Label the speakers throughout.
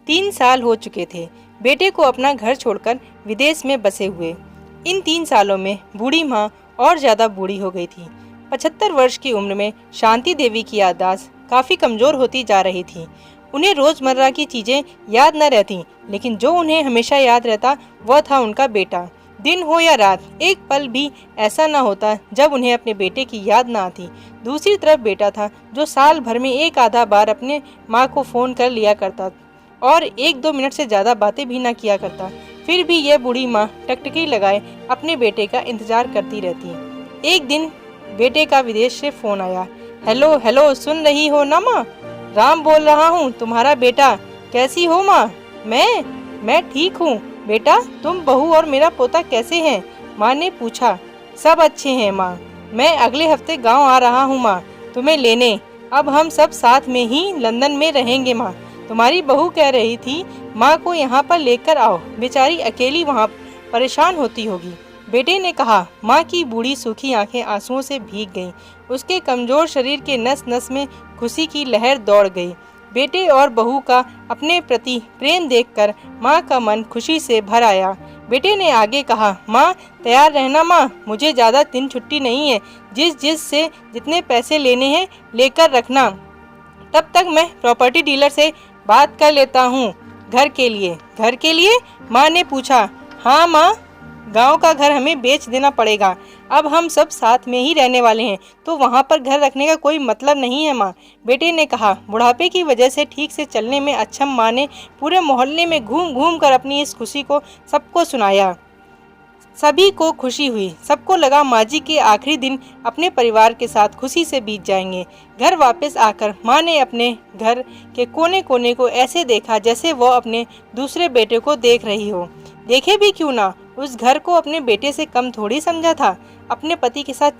Speaker 1: 3 साल हो चुके थे बेटे को अपना घर छोड़कर विदेश में बसे हुए। इन 3 सालों में बूढ़ी माँ और ज़्यादा बूढ़ी हो गई थी। 75 वर्ष की उम्र में शांति देवी की याददाश्त काफ़ी कमज़ोर होती जा रही थी। उन्हें रोज़मर्रा की चीज़ें याद न रहती, लेकिन जो उन्हें हमेशा याद रहता वह था उनका बेटा। दिन हो या रात, एक पल भी ऐसा न होता जब उन्हें अपने बेटे की याद न आती। दूसरी तरफ बेटा था जो साल भर में एक आधा बार अपने माँ को फ़ोन कर लिया करता और 1-2 मिनट से ज़्यादा बातें भी न किया करता। फिर भी यह बूढ़ी माँ टकटकी लगाए अपने बेटे का इंतज़ार करती रहती। एक दिन बेटे का विदेश से फ़ोन आया। हेलो हेलो, सुन रही हो ना माँ? राम बोल रहा हूँ, तुम्हारा बेटा। कैसी हो माँ? मैं ठीक हूँ बेटा। तुम, बहू और मेरा पोता कैसे हैं? माँ ने पूछा। सब अच्छे हैं माँ। मैं अगले हफ्ते गांव आ रहा हूँ माँ, तुम्हें लेने। अब हम सब साथ में ही लंदन में रहेंगे माँ। तुम्हारी बहू कह रही थी माँ को यहाँ पर लेकर आओ, बेचारी अकेली वहाँ परेशान होती होगी। बेटे ने कहा। माँ की बूढ़ी सूखी आंखें आंसुओं से भीग गईं। उसके कमजोर शरीर के नस नस में खुशी की लहर दौड़ गई। बेटे और बहू का अपने प्रति प्रेम देखकर माँ का मन खुशी से भर आया। बेटे ने आगे कहा। माँ, तैयार रहना माँ, मुझे ज़्यादा दिन छुट्टी नहीं है। जिस से जितने पैसे लेने हैं लेकर रखना। तब तक मैं प्रॉपर्टी डीलर से बात कर लेता हूँ। घर के लिए? घर के लिए? माँ ने पूछा। हाँ माँ, गांव का घर हमें बेच देना पड़ेगा। अब हम सब साथ में ही रहने वाले हैं, तो वहाँ पर घर रखने का कोई मतलब नहीं है माँ। बेटे ने कहा। बुढ़ापे की वजह से ठीक से चलने में अक्षम माँ ने पूरे मोहल्ले में घूम घूम कर अपनी इस खुशी को सबको सुनाया। सभी को खुशी हुई। सबको लगा माँ जी के आखिरी दिन अपने परिवार के साथ खुशी से बीत जाएंगे। घर वापस आकर माँ ने अपने घर के कोने कोने को ऐसे देखा जैसे वो अपने दूसरे बेटे को देख रही हो। देखे भी क्यों ना, उस घर को अपने बेटे से कम थोड़ी समझा था। अपने पति के साथ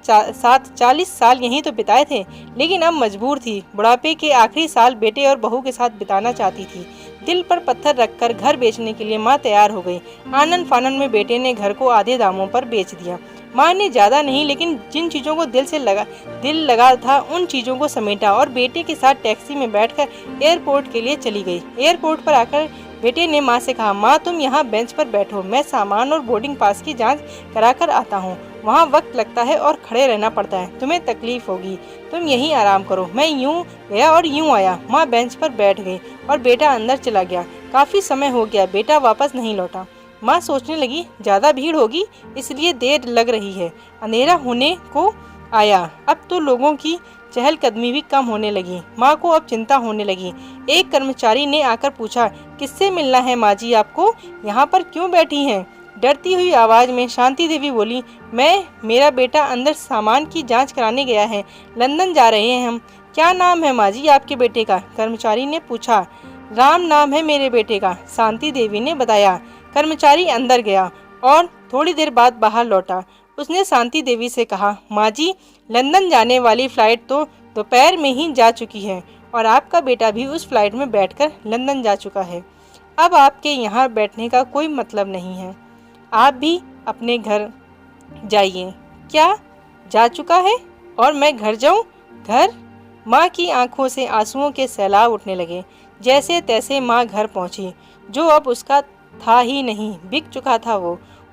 Speaker 1: 40 साल यहीं तो बिताए थे, लेकिन अब मजबूर थी। बुढ़ापे के आखिरी साल बेटे और बहू के साथ बिताना चाहती थी। दिल पर पत्थर रखकर घर बेचने के लिए माँ तैयार हो गई। आनन फानन में बेटे ने घर को आधे दामों पर बेच दिया। माँ ने ज़्यादा नहीं, लेकिन जिन चीज़ों को दिल लगा था उन चीज़ों को समेटा और बेटे के साथ टैक्सी में बैठकर एयरपोर्ट के लिए चली गई। एयरपोर्ट पर आकर बेटे ने माँ से कहा। माँ, तुम यहाँ बेंच पर बैठो, मैं सामान और बोर्डिंग पास की जांच कराकर आता हूँ। वहाँ वक्त लगता है और खड़े रहना पड़ता है, तुम्हें तकलीफ होगी, तुम यहीं आराम करो। मैं यूँ गया और यूँ आया। माँ बेंच पर बैठ गई और बेटा अंदर चला गया। काफ़ी समय हो गया, बेटा वापस नहीं लौटा। माँ सोचने लगी ज़्यादा भीड़ होगी इसलिए देर लग रही है। अंधेरा होने को आया। अब तो लोगों की चहलकदमी भी कम होने लगी। माँ को अब चिंता होने लगी। एक कर्मचारी ने आकर पूछा। किससे मिलना है माँ जी आपको? यहाँ पर क्यों बैठी हैं? डरती हुई आवाज़ में शांति देवी बोली। मेरा बेटा अंदर सामान की जांच कराने गया है, लंदन जा रहे हैं हम। क्या नाम है माँ जी आपके बेटे का? कर्मचारी ने पूछा। राम नाम है मेरे बेटे का, शांति देवी ने बताया। कर्मचारी अंदर गया और थोड़ी देर बाद बाहर लौटा। उसने शांति देवी से कहा। माँ जी, लंदन जाने वाली फ़्लाइट तो दोपहर में ही जा चुकी है और आपका बेटा भी उस फ्लाइट में बैठकर लंदन जा चुका है। अब आपके यहाँ बैठने का कोई मतलब नहीं है, आप भी अपने घर जाइए। क्या जा चुका है और मैं घर जाऊँ? घर? माँ की आंखों से आंसुओं के सैलाब उठने लगे। जैसे तैसे माँ घर पहुँची। जो अब उसका था ही नहीं, बिक चुका था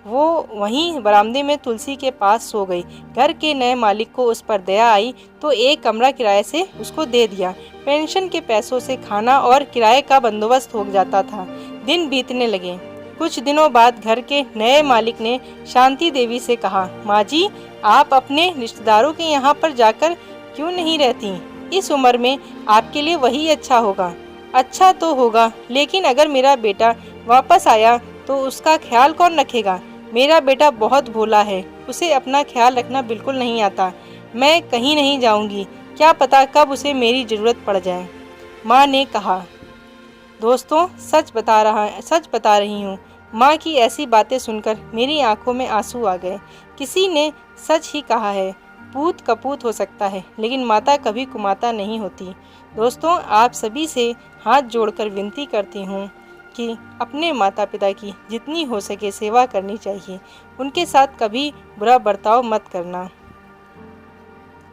Speaker 1: वो वहीं बरामदे में तुलसी के पास सो गई। घर के नए मालिक को उस पर दया आई तो एक कमरा किराए से उसको दे दिया। पेंशन के पैसों से खाना और किराए का बंदोबस्त हो जाता था। दिन बीतने लगे। कुछ दिनों बाद घर के नए मालिक ने शांति देवी से कहा। माँ जी, आप अपने रिश्तेदारों के यहाँ पर जाकर क्यों नहीं रहती? इस उम्र में आपके लिए वही अच्छा होगा। अच्छा तो होगा, लेकिन अगर मेरा बेटा वापस आया तो उसका ख्याल कौन रखेगा? मेरा बेटा बहुत भोला है, उसे अपना ख्याल रखना बिल्कुल नहीं आता। मैं कहीं नहीं जाऊंगी, क्या पता कब उसे मेरी ज़रूरत पड़ जाए, माँ ने कहा। दोस्तों, सच बता रही हूँ। माँ की ऐसी बातें सुनकर मेरी आंखों में आंसू आ गए। किसी ने सच ही कहा है, पूत कपूत हो सकता है, लेकिन माता कभी कुमाता नहीं होती। दोस्तों, आप सभी से हाथ जोड़कर विनती करती हूँ कि अपने माता पिता की जितनी हो सके सेवा करनी चाहिए। उनके साथ कभी बुरा बर्ताव मत करना।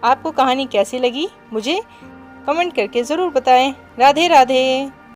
Speaker 1: आपको कहानी कैसी लगी मुझे कमेंट करके ज़रूर बताएं। राधे राधे।